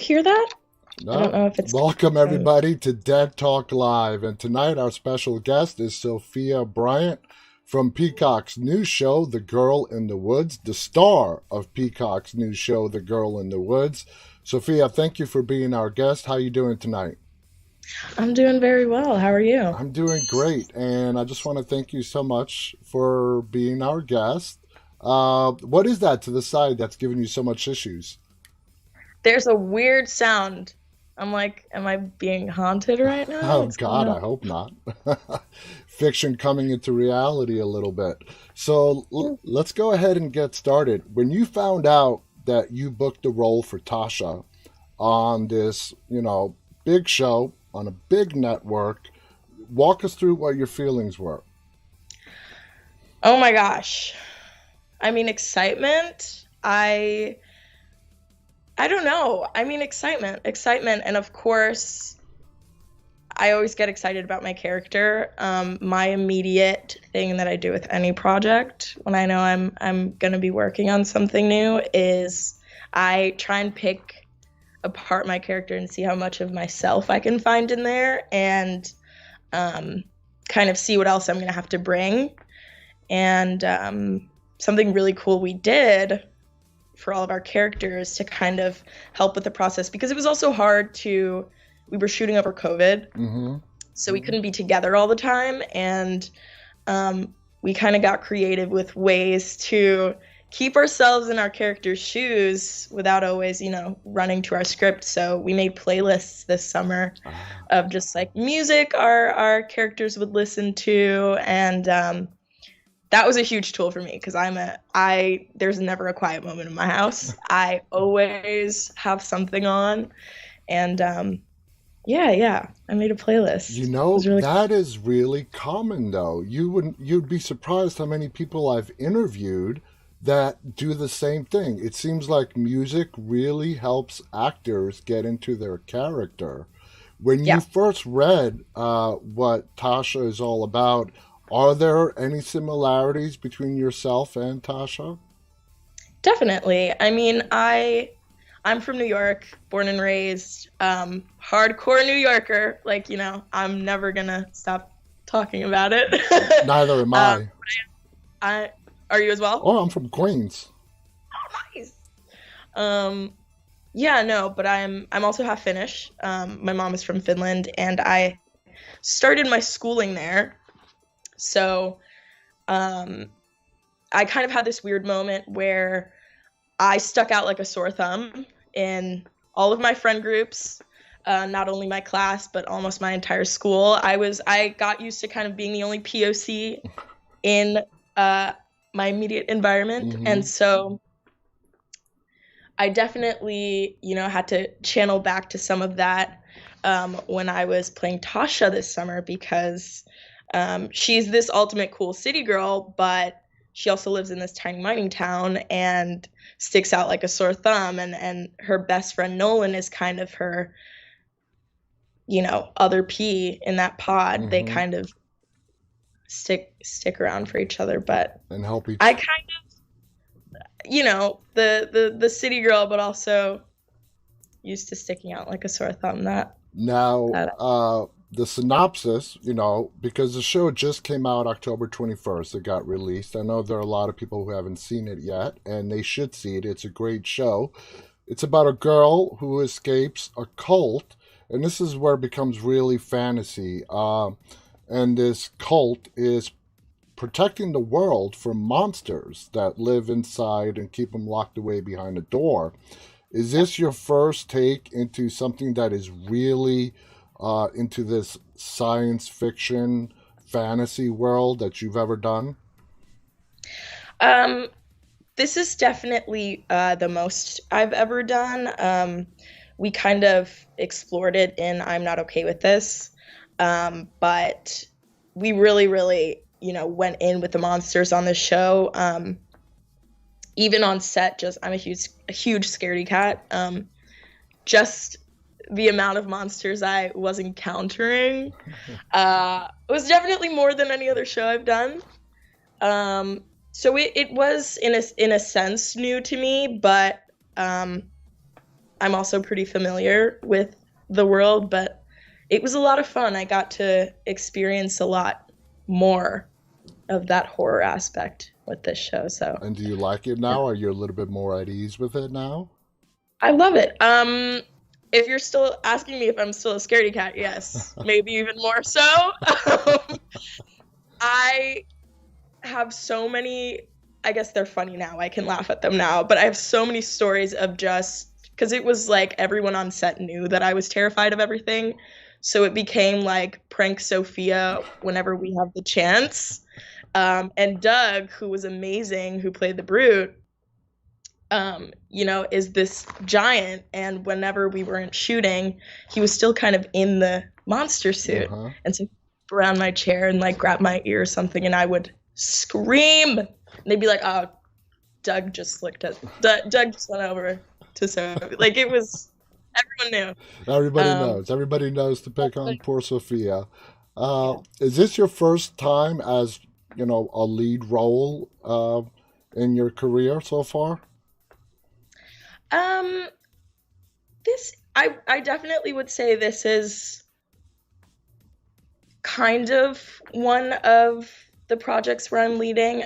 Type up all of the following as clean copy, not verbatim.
hear that? I don't No. know if it's Welcome, from. everybody, to Dead Talk Live. And tonight, our special guest is Sofia Bryant from Peacock's new show, The Girl in the Woods, the star of Peacock's new show, The Girl in the Woods. Sophia, thank you for being our guest. How are you doing tonight? I'm doing very well. How are you? I'm doing great, and I just want to thank you so much for being our guest. What is that to the side that's giving you so much issues? There's a weird sound. I'm like, am I being haunted right now? Oh What's going God, on? I hope not. Fiction coming into reality a little bit. So let's go ahead and get started. When you found out that you booked the role for Tasha on this, big show on a big network, walk us through what your feelings were. Oh my gosh. I mean, excitement. I don't know. I mean, excitement, and of course, I always get excited about my character. My immediate thing that I do with any project when I know I'm gonna be working on something new is I try and pick apart my character and see how much of myself I can find in there, and um, kind of see what else I'm gonna have to bring. And something really cool we did for all of our characters to kind of help with the process, because it was also hard to, we were shooting over COVID, Mm-hmm. so we couldn't be together all the time. And we kind of got creative with ways to keep ourselves in our characters' shoes without always, running to our script. So we made playlists this summer of just like music our characters would listen to. And that was a huge tool for me, because there's never a quiet moment in my house. I always have something on. And yeah, I made a playlist. It was really That is really common though. You'd be surprised how many people I've interviewed that do the same thing. It seems like music really helps actors get into their character. When you Yeah, first read what Tasha is all about, are there any similarities between yourself and Tasha? definitely. I mean, I'm from New York, born and raised, hardcore New Yorker. Like, I'm never gonna stop talking about it. Neither am um, I. I Are you as well? Oh, I'm from Queens. Nice. Um, yeah, no, but I'm also half Finnish. My mom is from Finland, and I started my schooling there. So, um, I kind of had this weird moment where I stuck out like a sore thumb in all of my friend groups, not only my class, but almost my entire school. I got used to kind of being the only POC in uh, my immediate environment. Mm-hmm. And so I definitely, had to channel back to some of that when I was playing Tasha this summer, because she's this ultimate cool city girl, but she also lives in this tiny mining town and sticks out like a sore thumb. And her best friend Nolan is kind of her, other pea in that pod. They Mm-hmm. kind of stick around for each other. But And help I each. kind of, the city girl, but also used to sticking out like a sore thumb. Now, That the synopsis, because the show just came out October 21st, it got released. I know there are a lot of people who haven't seen it yet, and they should see it. It's a great show. It's about a girl who escapes a cult, and this is where it becomes really fantasy. And this cult is protecting the world from monsters that live inside and keep them locked away behind a door. Is yeah. this your first take into something that is really into this science fiction fantasy world that you've ever done? Um, this is definitely the most I've ever done. We kind of explored it in I'm Not Okay with This, but we really, really, went in with the monsters on this show. Even on set, just I'm a huge scaredy cat. Just the amount of monsters I was encountering was definitely more than any other show I've done. So it was in a sense new to me, but I'm also pretty familiar with the world, but it was a lot of fun. I got to experience a lot more of that horror aspect with this show. So And do you like it now? Are you a little bit more at ease with it now? I love it. If you're still asking me if I'm still a scaredy cat, yes, maybe even more so. I have so many, I guess they're funny now. I can laugh at them now, but I have so many stories of just because it was like everyone on set knew that I was terrified of everything. So it became like prank Sophia whenever we have the chance. And Doug, who was amazing, who played the Brute, is this giant. And whenever we weren't shooting, he was still kind of in the monster suit. Uh-huh. And so around my chair and like grab my ear or something, and I would scream. And they'd be like, "Oh, Doug just looked at Doug just went over to Sophie." Like it was, everyone knew. Everybody knows to pick on poor Sophia. Is this your first time as a lead role in your career so far? This I definitely would say this is kind of one of the projects where I'm leading.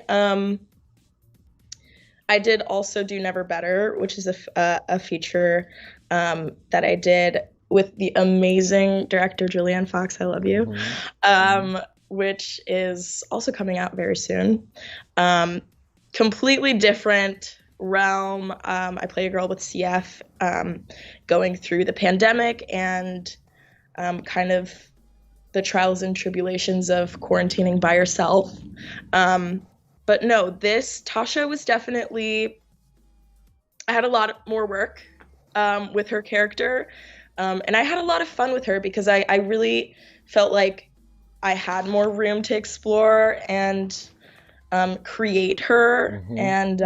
I did also do Never Better, which is a feature that I did with the amazing director Julianne Fox. I love you. Which is also coming out very soon. Completely different realm. I play a girl with CF going through the pandemic and kind of the trials and tribulations of quarantining by herself. But no, Tasha was definitely, I had a lot more work with her character. And I had a lot of fun with her because I really felt like I had more room to explore and create her. And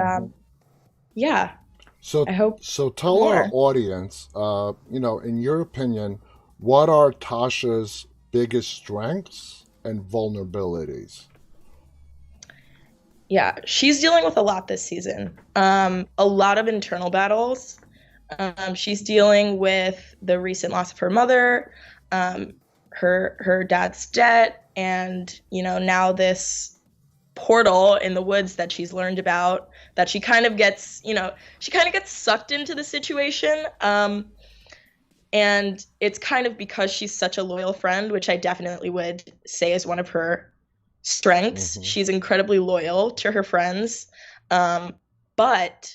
yeah. So I hope tell more. our audience, in your opinion, what are Tasha's biggest strengths and vulnerabilities? Yeah, she's dealing with a lot this season. A lot of internal battles. She's dealing with the recent loss of her mother, her dad's debt, and now this portal in the woods that she's learned about, that she kind of gets sucked into the situation. And it's kind of because she's such a loyal friend, which I definitely would say is one of her strengths. She's incredibly loyal to her friends. But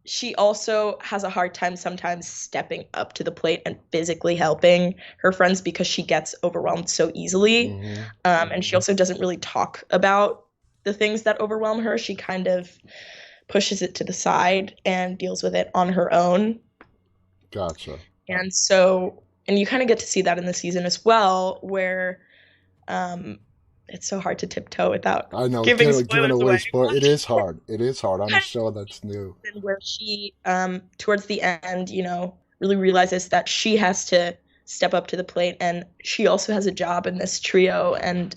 she also has a hard time sometimes stepping up to the plate and physically helping her friends because she gets overwhelmed so easily. And she also doesn't really talk about the things that overwhelm her. She kind of pushes it to the side and deals with it on her own. Gotcha. And you kind of get to see that in the season as well, where it's so hard to tiptoe without giving away spoilers. It is hard. It is hard on a show that's new. Where she, towards the end, really realizes that she has to step up to the plate, and she also has a job in this trio, and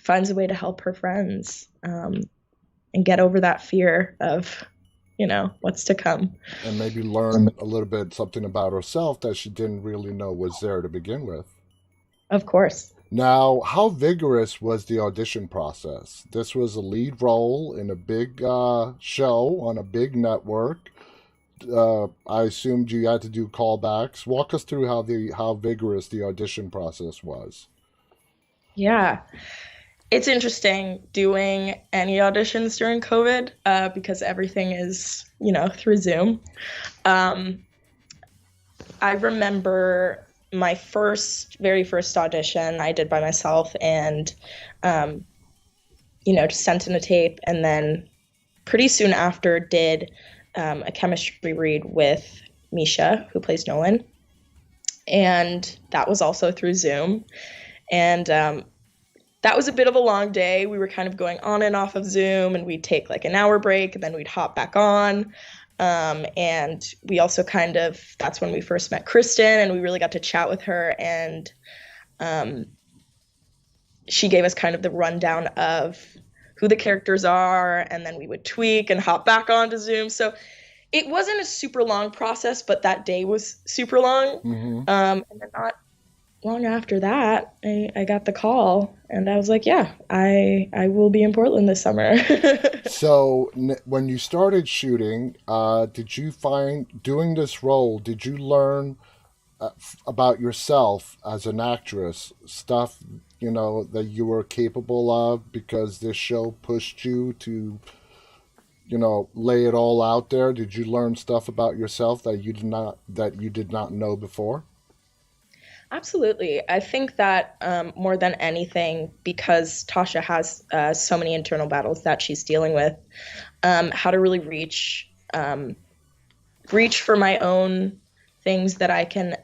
finds a way to help her friends and get over that fear of what's to come. And maybe learn a little bit something about herself that she didn't really know was there to begin with. Of course. Now, how vigorous was the audition process? This was a lead role in a big show on a big network. I assumed you had to do callbacks. Walk us through how vigorous the audition process was. Yeah. It's interesting doing any auditions during COVID because everything is, through Zoom. I remember my very first audition I did by myself and, just sent in a tape, and then pretty soon after did a chemistry read with Misha, who plays Nolan. And that was also through Zoom. And that was a bit of a long day. We were kind of going on and off of Zoom, and we'd take like an hour break, and then we'd hop back on. And we also that's when we first met Kristen, and we really got to chat with her. And she gave us kind of the rundown of who the characters are, and then we would tweak and hop back onto Zoom. So it wasn't a super long process, but that day was super long. And then not long after that, I got the call, and I was like, yeah, I will be in Portland this summer. So when you started shooting, did you find doing this role? Did you learn about yourself as an actress, stuff that you were capable of because this show pushed you to lay it all out there? Did you learn stuff about yourself that you did not know before? Absolutely. I think that more than anything, because Tasha has so many internal battles that she's dealing with, how to really reach for my own things that I can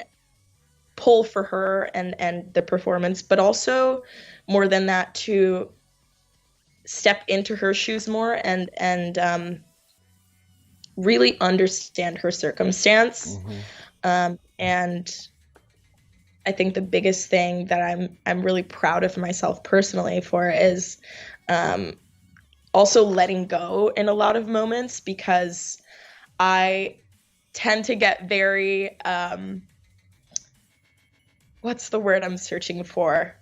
pull for her and the performance, but also more than that, to step into her shoes more and really understand her circumstance. And I think the biggest thing that I'm really proud of myself personally for is also letting go in a lot of moments, because I tend to get very what's the word I'm searching for?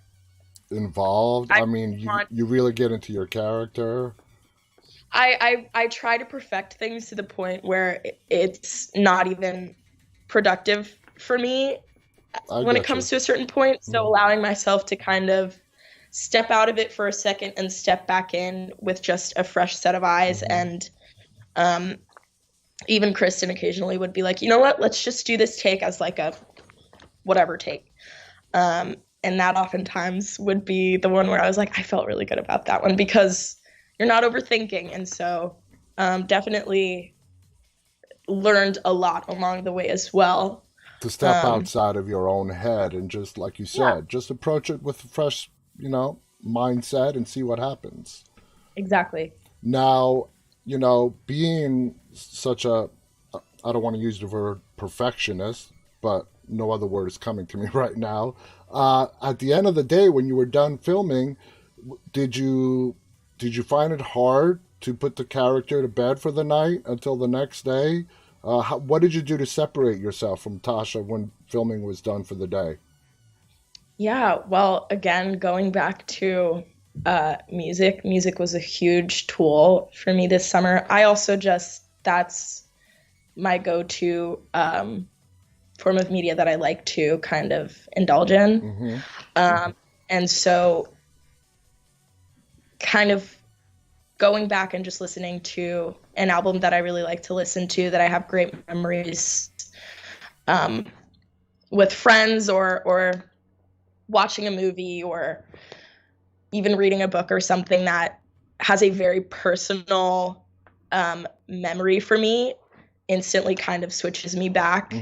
Involved. I mean, you really get into your character. I try to perfect things to the point where it's not even productive for me when it comes to a certain point. So allowing myself to kind of step out of it for a second and step back in with just a fresh set of eyes. And even Kristen occasionally would be like, you know what, let's just do this take as like a whatever take. And that oftentimes would be the one where I was like, I felt really good about that one because you're not overthinking. And so definitely learned a lot along the way as well. To step outside of your own head and just, like you said, just approach it with a fresh, mindset and see what happens. Exactly. Now, being such a, I don't want to use the word perfectionist, but no other word is coming to me right now. At the end of the day, when you were done filming, did you find it hard to put the character to bed for the night until the next day? What did you do to separate yourself from Tasha when filming was done for the day? Yeah, well, again, going back to music was a huge tool for me this summer. I also that's my go-to form of media that I like to kind of indulge in. And so kind of going back and just listening to an album that I really like to listen to, that I have great memories with friends, or watching a movie, or even reading a book or something that has a very personal memory for me, instantly kind of switches me back.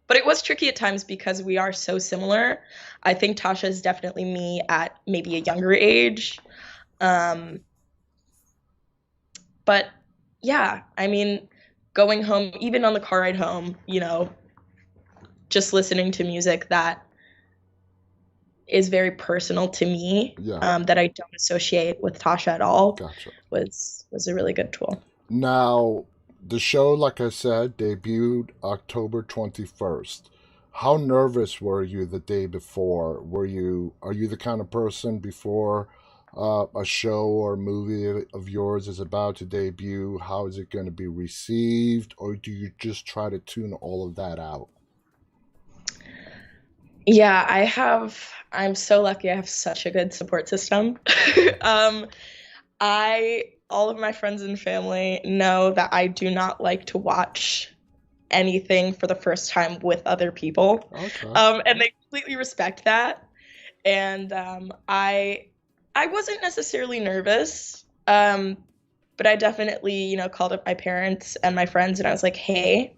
But it was tricky at times because we are so similar. I think Tasha is definitely me at maybe a younger age. But yeah, I mean, going home, even on the car ride home, just listening to music that is very personal to me, that I don't associate with Tasha at all, was a really good tool. Now, the show, like I said, debuted October 21st. How nervous were you the day before? Are you the kind of person before a show or movie of yours is about to debut, how is it going to be received? Or do you just try to tune all of that out? Yeah, I'm so lucky. I have such a good support system. All of my friends and family know that I do not like to watch anything for the first time with other people. Okay. And they completely respect that. And I wasn't necessarily nervous, but I definitely, called up my parents and my friends, and I was like, hey,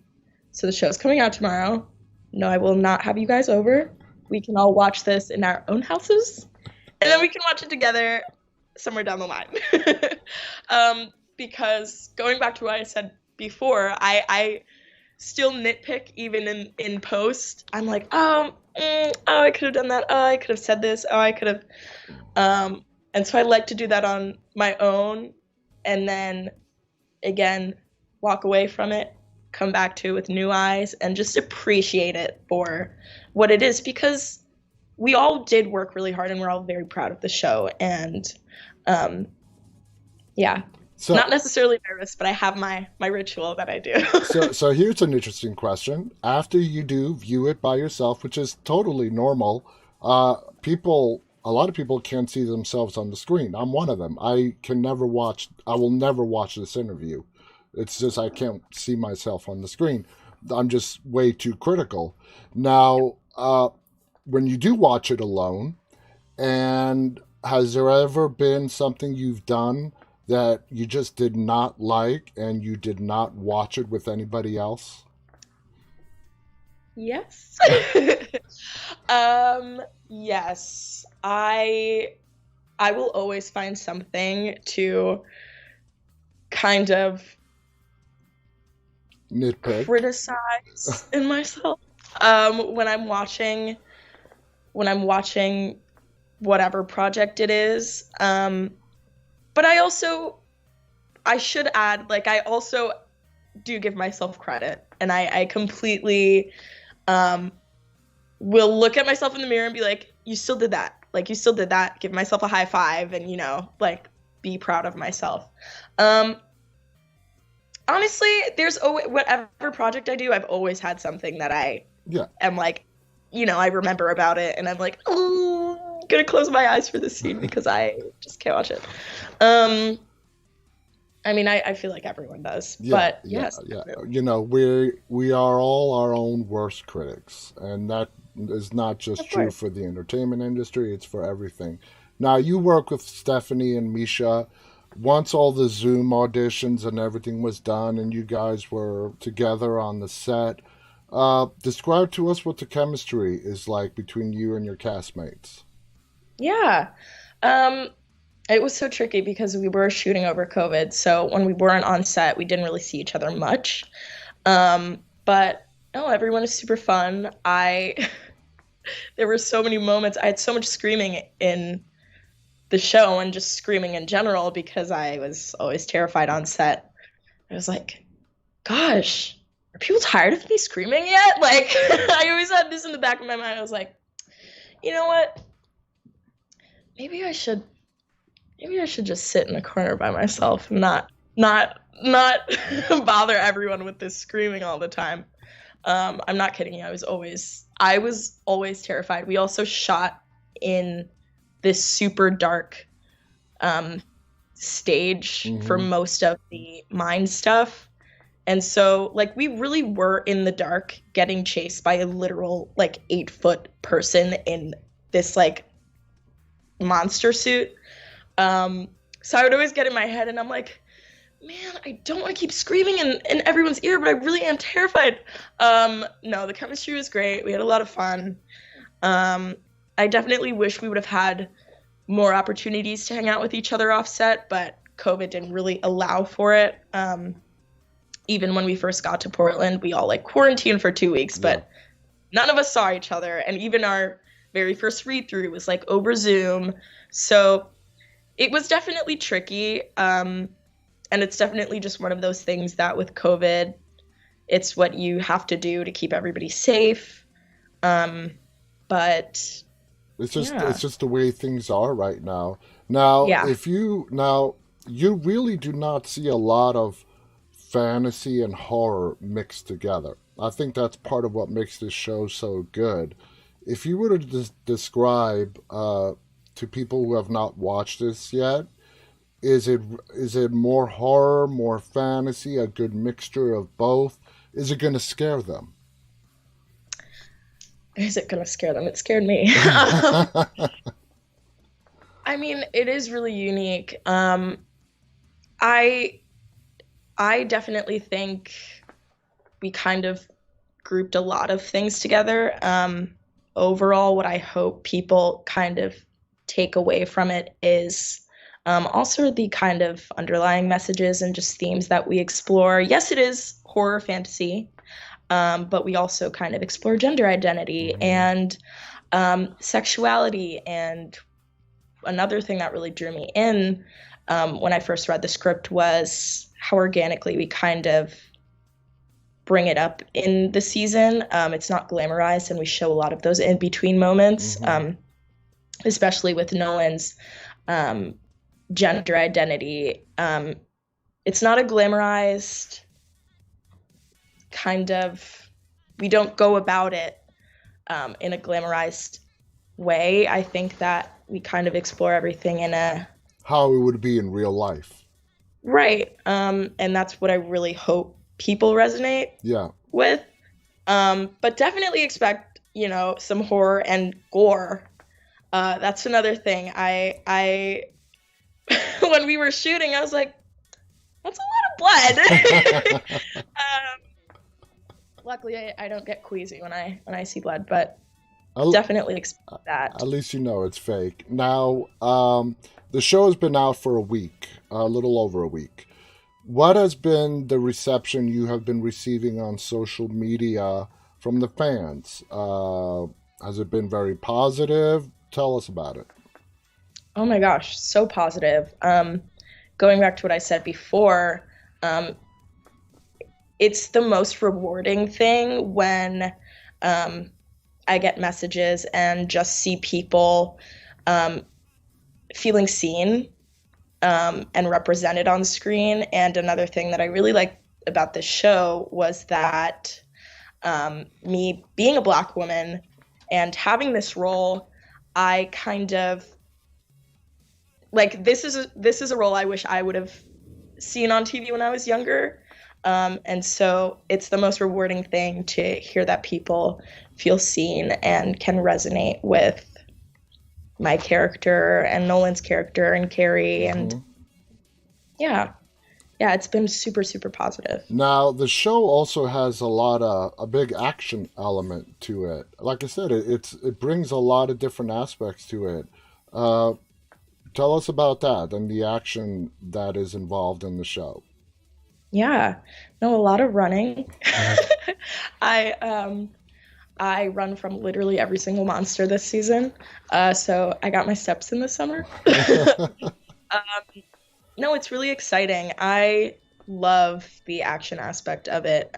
so the show's coming out tomorrow. No, I will not have you guys over. We can all watch this in our own houses, and then we can watch it together somewhere down the line. Because going back to what I said before, I still nitpick even in post. I'm like, oh, I could have done that. Oh, I could have said this. Oh, I could have. And so I like to do that on my own. And then, again, walk away from it, come back to it with new eyes, and just appreciate it for what it is, because we all did work really hard and we're all very proud of the show. And yeah, So, not necessarily nervous, but I have my ritual that I do. so here's an interesting question. After you do view it by yourself, which is totally normal, a lot of people can't see themselves on the screen. I'm one of them. I will never watch this interview. It's just I can't see myself on the screen. I'm just way too critical. Now, when you do watch it alone, and has there ever been something you've done that you just did not like and you did not watch it with anybody else? Yes. Yes. I will always find something to kind of Nitpick. criticize in myself. When I'm watching whatever project it is. But I should add, like, I also do give myself credit, and I completely will look at myself in the mirror and be like, you still did that. Like, you still did that. Give myself a high five and, like, be proud of myself. Honestly, there's always, whatever project I do, I've always had something that I am like, I remember about it, and I'm like, oh, I'm gonna close my eyes for this scene because I just can't watch it. I mean, I feel like everyone does, but yes. Yeah. We are all our own worst critics, and that is not just true for the entertainment industry, it's for everything. Now, you work with Stephanie and Misha. Once all the Zoom auditions and everything was done and you guys were together on the set, describe to us what the chemistry is like between you and your castmates. Yeah. It was so tricky because we were shooting over COVID. So when we weren't on set, we didn't really see each other much. But everyone is super fun. There were so many moments. I had so much screaming in the show and just screaming in general because I was always terrified on set. I was like, gosh, are people tired of me screaming yet? Like, I always had this in the back of my mind. I was like, you know what? Maybe I should just sit in a corner by myself and not bother everyone with this screaming all the time. I'm not kidding you. I was always terrified. We also shot in this super dark stage for most of the mine stuff. And so, like, we really were in the dark getting chased by a literal, like, 8-foot person in this, like, monster suit. So I would always get in my head and I'm like, man, I don't want to keep screaming in everyone's ear, but I really am terrified. No, the chemistry was great. We had a lot of fun. I definitely wish we would have had more opportunities to hang out with each other off set, but COVID didn't really allow for it. Even when we first got to Portland, we all, like, quarantined for 2 weeks, but none of us saw each other. And even our very first read-through was, like, over Zoom. So it was definitely tricky. And it's definitely just one of those things that with COVID, it's what you have to do to keep everybody safe. But it's just the way things are right now. Now, you really do not see a lot of fantasy and horror mixed together. I think that's part of what makes this show so good. If you were to describe to people who have not watched this yet, is it more horror, more fantasy, a good mixture of both? Is it going to scare them? Is it going to scare them? It scared me. I mean, it is really unique. I definitely think we kind of grouped a lot of things together. Overall, what I hope people kind of take away from it is also the kind of underlying messages and just themes that we explore. Yes, it is horror fantasy, but we also kind of explore gender identity and sexuality. And another thing that really drew me in when I first read the script was how organically we kind of bring it up in the season. It's not glamorized, and we show a lot of those in between moments, especially with Nolan's gender identity. It's not a glamorized kind of, we don't go about it in a glamorized way. I think that we kind of explore everything in a How it would be in real life. right. And that's what I really hope people resonate Yeah. with. But definitely expect, some horror and gore. That's another thing. I when we were shooting, I was like, that's a lot of blood. Luckily, I don't get queasy when I see blood, but At, definitely expect that. at least you know it's fake. Now, the show has been out for a week, a little over a week. What has been the reception you have been receiving on social media from the fans? Has it been very positive? Tell us about it. Oh my gosh, so positive. Going back to what I said before, um, it's the most rewarding thing when I get messages and just see people um, feeling seen and represented on screen. And another thing that I really liked about this show was that me being a Black woman and having this role, I kind of like this is a role I wish I would have seen on TV when I was younger. And so it's the most rewarding thing to hear that people feel seen and can resonate with my character and Nolan's character and Carrie. And hmm yeah, yeah, it's been super, super positive. Now, the show also has a big action element to it. Like I said, it brings a lot of different aspects to it. Uh, Tell us about that and the action that is involved in the show. Yeah, no, a lot of running. I I run from literally every single monster this season, so I got my steps in this summer. No, it's really exciting. I love the action aspect of it.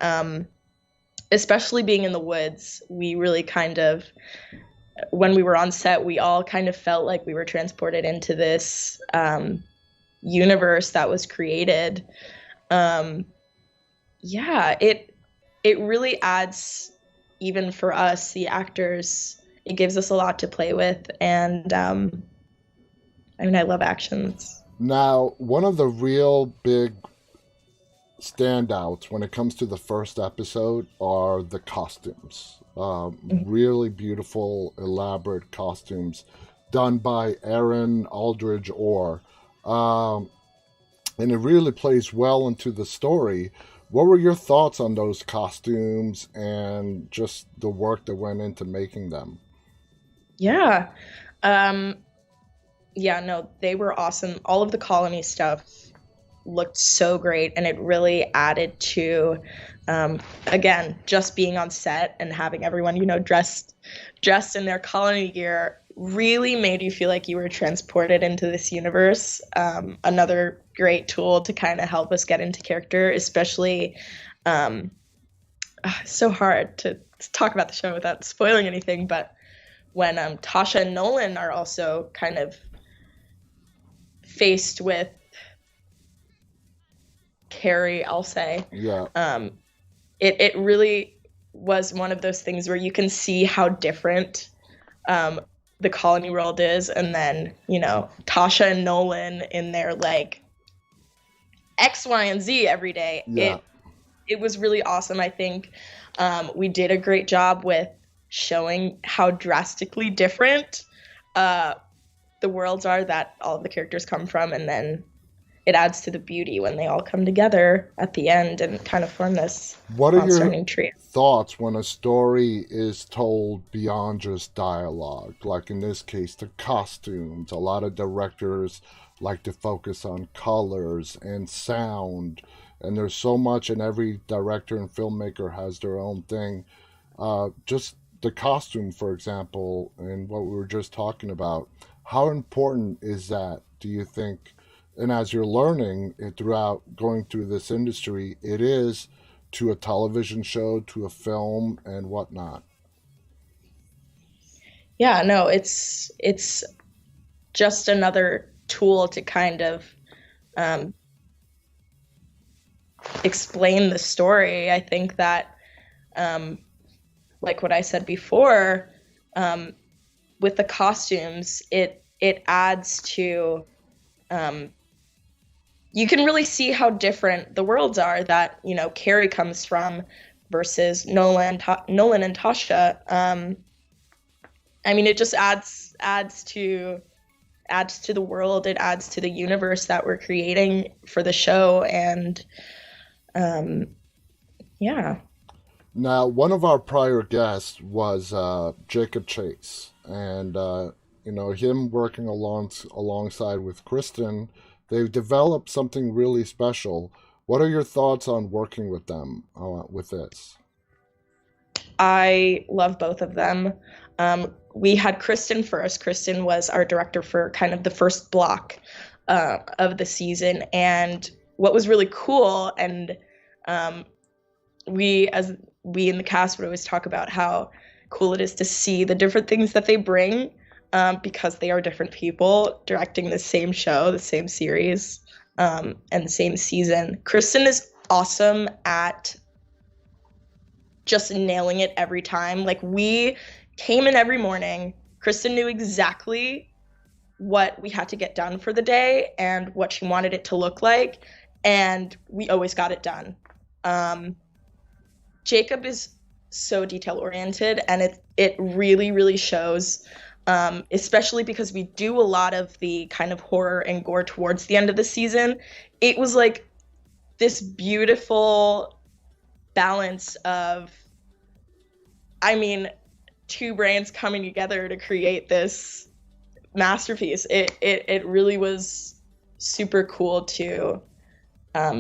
Especially being in the woods, we really kind of, when we were on set, we all kind of felt like we were transported into this universe that was created. Um, yeah, it really adds, even for us, the actors, it gives us a lot to play with, and I mean, I love actions. Now, one of the real big standouts when it comes to the first episode are the costumes. Really beautiful, elaborate costumes done by Aaron Aldridge Orr. Um, and it really plays well into the story. What were your thoughts on those costumes and just the work that went into making them? Yeah. Um, yeah, no, they were awesome. All of the colony stuff looked so great, and it really added to, again, just being on set and having everyone, dressed in their colony gear really made you feel like you were transported into this universe. Another great tool to kind of help us get into character, especially um, so hard to talk about the show without spoiling anything, but when Tasha and Nolan are also kind of faced with Carrie, I'll say, Yeah. um, it really was one of those things where you can see how different um, the colony world is, and then Tasha and Nolan in their like X, Y, and Z every day. Yeah. It was really awesome. I think we did a great job with showing how drastically different uh, the worlds are that all of the characters come from, and then it adds to the beauty when they all come together at the end and kind of form this What are your monster-ending trio. thoughts when a story is told beyond just dialogue? Like in this case, the costumes. A lot of directors like to focus on colors and sound, and there's so much, and every director and filmmaker has their own thing. Just the costume, for example, and what we were just talking about. How important is that, do you think, and as you're learning throughout going through this industry, it is to a television show, to a film, and whatnot. Yeah, no, it's just another tool to kind of um, explain the story. I think that, um, like what I said before, um, with the costumes, it adds to, um, you can really see how different the worlds are that Carrie comes from versus Nolan and Tasha. I mean, it just adds to the world. It adds to the universe that we're creating for the show, and um, yeah. Now, one of our prior guests was Jacob Chase, and him working alongside with Kristen, they've developed something really special. What are your thoughts on working with them with this? I love both of them. We had Kristen first. Kristen was our director for kind of the first block of the season, and what was really cool, and um, we in the cast would always talk about how cool it is to see the different things that they bring, because they are different people directing the same show, the same series, and the same season. Kristen is awesome at just nailing it every time. Like, we came in every morning. Kristen knew exactly what we had to get done for the day and what she wanted it to look like, and we always got it done. Jacob is so detail oriented, and it really really shows. Especially because we do a lot of the kind of horror and gore towards the end of the season. It was like this beautiful balance of, I mean, two brains coming together to create this masterpiece. It really was super cool to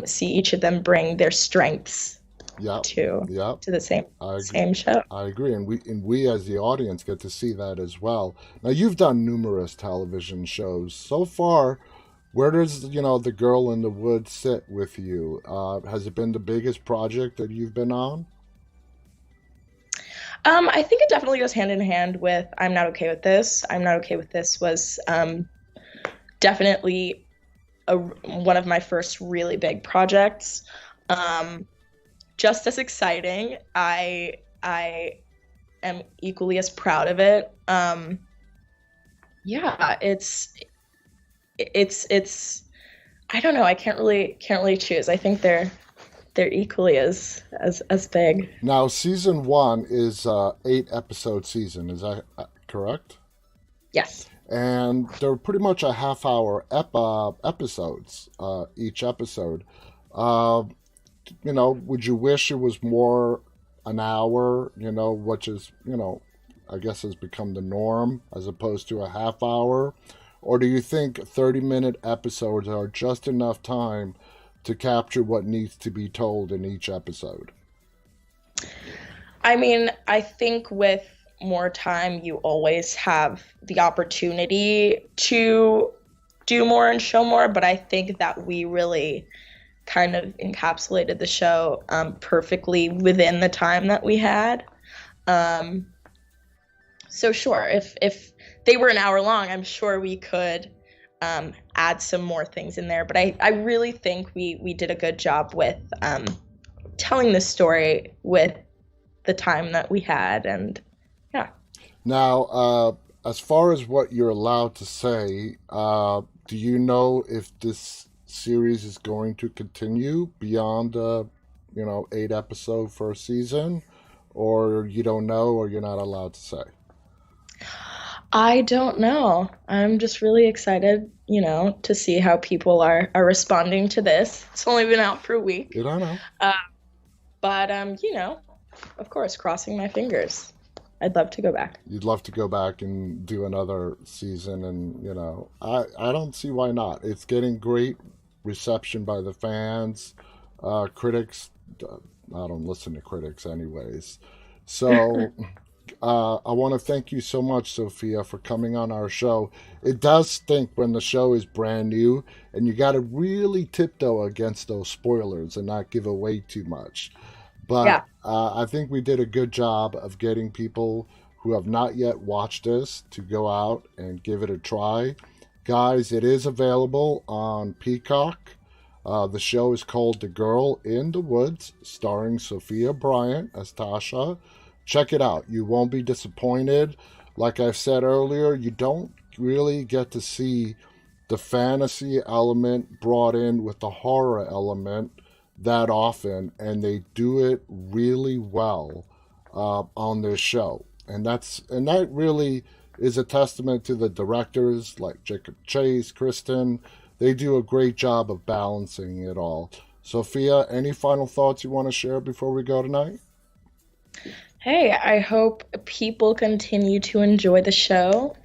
see each of them bring their strengths Yep, to yep. to the same I agree. same show. I agree, and we as the audience get to see that as well. Now you've done numerous television shows so far. Where does the Girl in the Woods sit with you? Has it been the biggest project that you've been on? I think it definitely goes hand in hand with I'm Not Okay with This. I'm Not Okay with This was definitely one of my first really big projects. Um, just as exciting. I am equally as proud of it. Yeah, it's I don't know. I can't really choose. I think they're equally as big. Now season one is 8 episode season. Is that correct? Yes. And they're pretty much a half hour episodes each episode. Uh, would you wish it was more an hour, which is, I guess has become the norm as opposed to a half hour? Or do you think 30-minute episodes are just enough time to capture what needs to be told in each episode? I mean, I think with more time, you always have the opportunity to do more and show more, but I think that we really kind of encapsulated the show perfectly within the time that we had. Um, so sure, if they were an hour long, I'm sure we could add some more things in there. But I really think we did a good job with telling the story with the time that we had, and yeah. Now, as far as what you're allowed to say, do you know if this series is going to continue beyond 8 episode first season, or you don't know, or you're not allowed to say? I don't know. I'm just really excited, to see how people are responding to this. It's only been out for a week. You don't know. Uh, but of course, crossing my fingers. I'd love to go back. You'd love to go back and do another season, and I don't see why not. It's getting great reception by the fans. Critics, I don't listen to critics anyways, so I want to thank you so much, Sophia, for coming on our show. It does stink when the show is brand new, and you got to really tiptoe against those spoilers and not give away too much. But Yeah. I think we did a good job of getting people who have not yet watched this to go out and give it a try. Guys, it is available on Peacock. The show is called The Girl in the Woods, starring Sofia Bryant as Tasha. Check it out. You won't be disappointed. Like I said earlier, you don't really get to see the fantasy element brought in with the horror element that often, and they do it really well on this show. And that really is a testament to the directors like Jacob Chase, Kristen. They do a great job of balancing it all. Sophia, any final thoughts you want to share before we go tonight? Hey, I hope people continue to enjoy the show.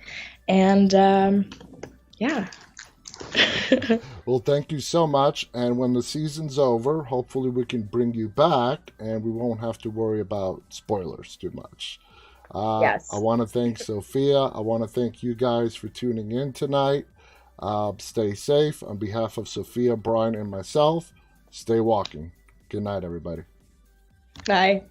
And yeah. Well, thank you so much. And when the season's over, hopefully we can bring you back and we won't have to worry about spoilers too much. I Yes. want to thank Sophia. I want to thank you guys for tuning in tonight. Stay safe. On behalf of Sophia, Brian, and myself, stay walking. Good night, everybody. Bye.